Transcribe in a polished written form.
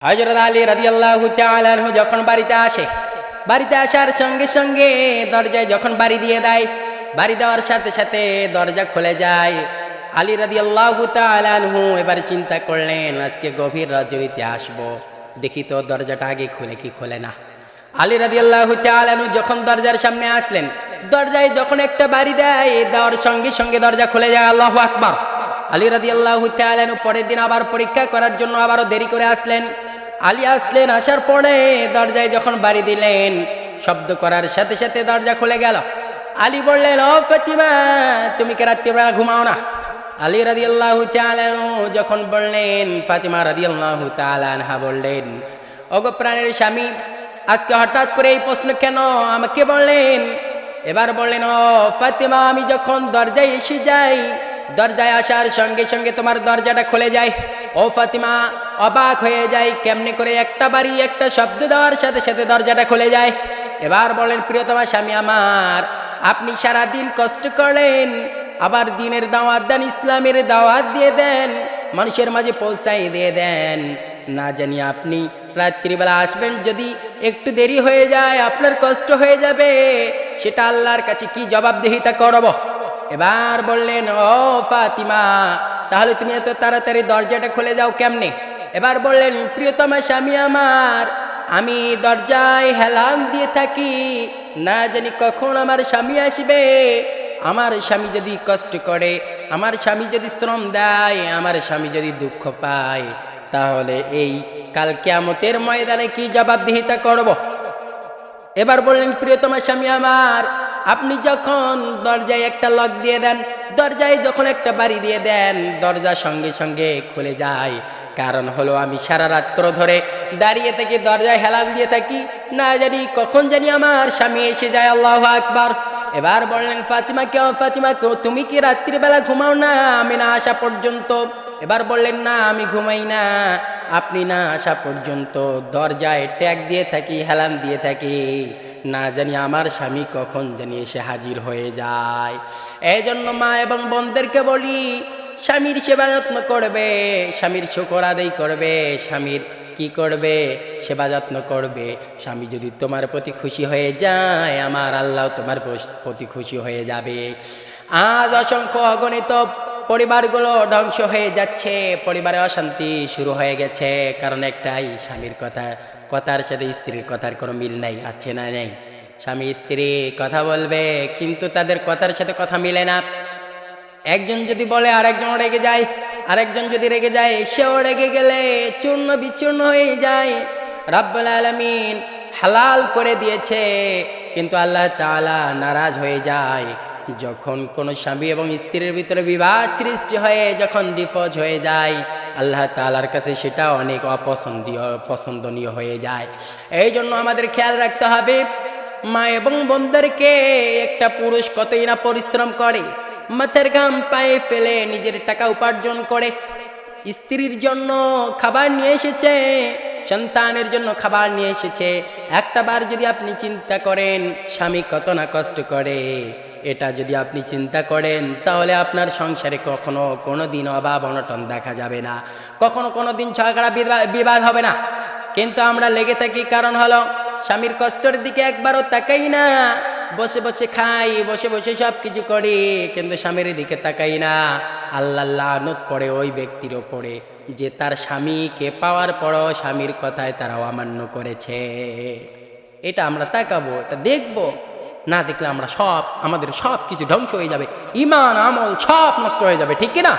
হযরত আলী রাদিয়াল্লাহু তাআলা আনহু যখন বাড়িতে আসে, বাড়িতে আসার সঙ্গে সঙ্গে দরজায় যখন বাড়ি দিয়ে দেয়, বাড়ি দেওয়ার সাথে সাথে দরজা খুলে যায়। আলী রাদিয়াল্লাহু তাআলা আনহু এবার চিন্তা করলেন, আজকে গভীর রজনীতে আসবো, দেখি তো দরজাটা আগে খুলে কি খুলে না। আলী রাদিয়াল্লাহু তাআলা আনহু যখন দরজার সামনে আসলেন, দরজায় যখন একটা বাড়ি দেয়, দেওয়ার সঙ্গে সঙ্গে দরজা খুলে যায়। আল্লাহু আকবার। আলী রাদিয়াল্লাহু তাআলা আনহু পরের দিন আবার পরীক্ষা করার জন্য আবারও দেরি করে আসলেন। আলী আসলেন, আসার পরে দরজায় যখন বাড়ি দিলেন, শব্দ করার সাথে সাথে দরজা খুলে গেল। আলী বললেন, ও ফাতিমা, তুমি কি রাত্রিবেলা ঘুমাও না? আলী রাদিয়াল্লাহু তাআলা আনহু যখন বললেন, ফাতিমা রাদিয়াল্লাহু তাআলা আনহা বললেন, ওগো প্রাণের স্বামী, আজকে হঠাৎ করে এই প্রশ্ন কেন আমাকে বললেন? এবার বললেন, ও ফাতিমা, আমি যখন দরজায় এসে যাই, দরজায় আসার সঙ্গে সঙ্গে তোমার দরজাটা খুলে যায়। ও ফাতিমা অবাক হয়ে যায়, কেমনে করে একটা বাড়ি একটা শব্দ দেওয়ার সাথে সাথে দরজাটা খুলে যায়। এবার বলেন, প্রিয়তমা স্বামী আমার, আপনি সারা দিন কষ্ট করেন, আবার দিনের দাওয়াত দেন, ইসলামের দাওয়াত দিয়ে দেন, মানুষের মাঝে পৌঁছাই দিয়ে দেন, না জানি আপনি রাত্রিবেলা আসবেন, যদি একটু দেরি হয়ে যায় আপনার কষ্ট হয়ে যাবে, সেটা আল্লাহর কাছে কি জবাবদিহিতা করব? এবার বললেন, ও ফাতিমা, তাহলে তুমি এত তাড়াতাড়ি দরজাটা খুলে যাও কেমনে? এবার বললেন, প্রিয়তমা স্বামী আমার, আমি দরজায় হেলান দিয়ে থাকি, না জানি কখন আমার স্বামী আসবে। আমার স্বামী যদি কষ্ট করে, আমার স্বামী যদি শ্রম দেয়, আমার স্বামী যদি দুঃখ পায়, তাহলে এই কাল কিয়ামতের ময়দানে কি জবাবদিহিতা করব? এবার বললেন, প্রিয়তমা স্বামী আমার, আপনি যখন দরজায় একটা লক দিয়ে দেন, দরজায় যখন একটা বাড়ি দিয়ে দেন, দরজা সঙ্গে সঙ্গে খুলে যায়। কারণ হলো আমি সারা রাত্র ধরে দাঁড়িয়ে থেকে দরজায় হেলান দিয়ে থাকি, না জানি কখন জানি আমার স্বামী এসে যায়। আল্লাহু আকবার। এবার বললেন, ফাতিমা কেউ, ফাতিমা কেউ, তুমি কি রাত্রিবেলা ঘুমাও না আমি না আসা পর্যন্ত? এবার বললেন, না আমি ঘুমাই না, আপনি না আসা পর্যন্ত দরজায় ট্যাগ দিয়ে থাকি, হেলান দিয়ে থাকি, না জানি আমার স্বামী কখন জানি এসে হাজির হয়ে যায়। এই জন্য মা এবং বোনদেরকে বলি, স্বামীর সেবা যত্ন করবে, স্বামীর শুকর আদায় করবে, স্বামীর কি করবে? সেবা যত্ন করবে। স্বামী যদি তোমার প্রতি খুশি হয়ে যায়, আমার আল্লাহ তোমার প্রতি খুশি হয়ে যাবে। আজ অসংখ্য অগণিত পরিবারগুলো ধ্বংস হয়ে যাচ্ছে, পরিবারে অশান্তি শুরু হয়ে গেছে, কারণ একটাই, স্বামীর কথার সাথে স্ত্রীর কথার কোনো মিল নাই, আছে না? নেই। স্বামী স্ত্রী কথা বলবে, কিন্তু তাদের কথার সাথে কথা মিলে না। একজন যদি বলে আরেকজন রেগে যায়, আরেকজন যদি রেগে যায়, সেও রেগে গেলে চূর্ণ বিচূর্ণ হয়ে যায়। রাব্বুল আলামিন হালাল করে দিয়েছে, কিন্তু আল্লাহ তাআলা নারাজ হয়ে যায় যখন কোনো স্বামী এবং স্ত্রীর ভিতরে বিবাদ সৃষ্টি হয়ে, যখন ডিভোর্স হয়ে যায়, আল্লাহ তাআলার কাছে সেটা অনেক পছন্দনীয় হয়ে যায়। এই জন্য আমাদের খেয়াল রাখতে হবে, মা এবং বোনদেরকে, একটা পুরুষ কতই না পরিশ্রম করে, মাথার ঘাম পায়ে ফেলে নিজের টাকা উপার্জন করে, স্ত্রীর জন্য খাবার নিয়ে এসেছে, সন্তানের জন্য খাবার নিয়ে এসেছে। একটা বার যদি আপনি চিন্তা করেন স্বামী কত না কষ্ট করে, এটা যদি আপনি চিন্তা করেন, তাহলে আপনার সংসারে কখনো কোনো দিন অভাব অনটন দেখা যাবে না, কখনো কোনো দিন ঝগড়া বিবাদ হবে না। কিন্তু আমরা লেগে থাকি, কারণ হলো স্বামীর কষ্টের দিকে একবারও তাকাই না, বসে বসে খাই, বসে বসে সব কিছু করি, কিন্তু স্বামীর দিকে তাকাই না। আল্লাহ লানত পড়ে ওই ব্যক্তির ওপরে, যে তার স্বামীকে পাওয়ার পরও স্বামীর কথায় তারা অমান্য করেছে। এটা আমরা তাকাবো, এটা দেখবো, না দেখলে আমাদের সব কিছু ধ্বংস হয়ে যাবে, ঈমান আমল সব নষ্ট হয়ে যাবে, ঠিক কিনা?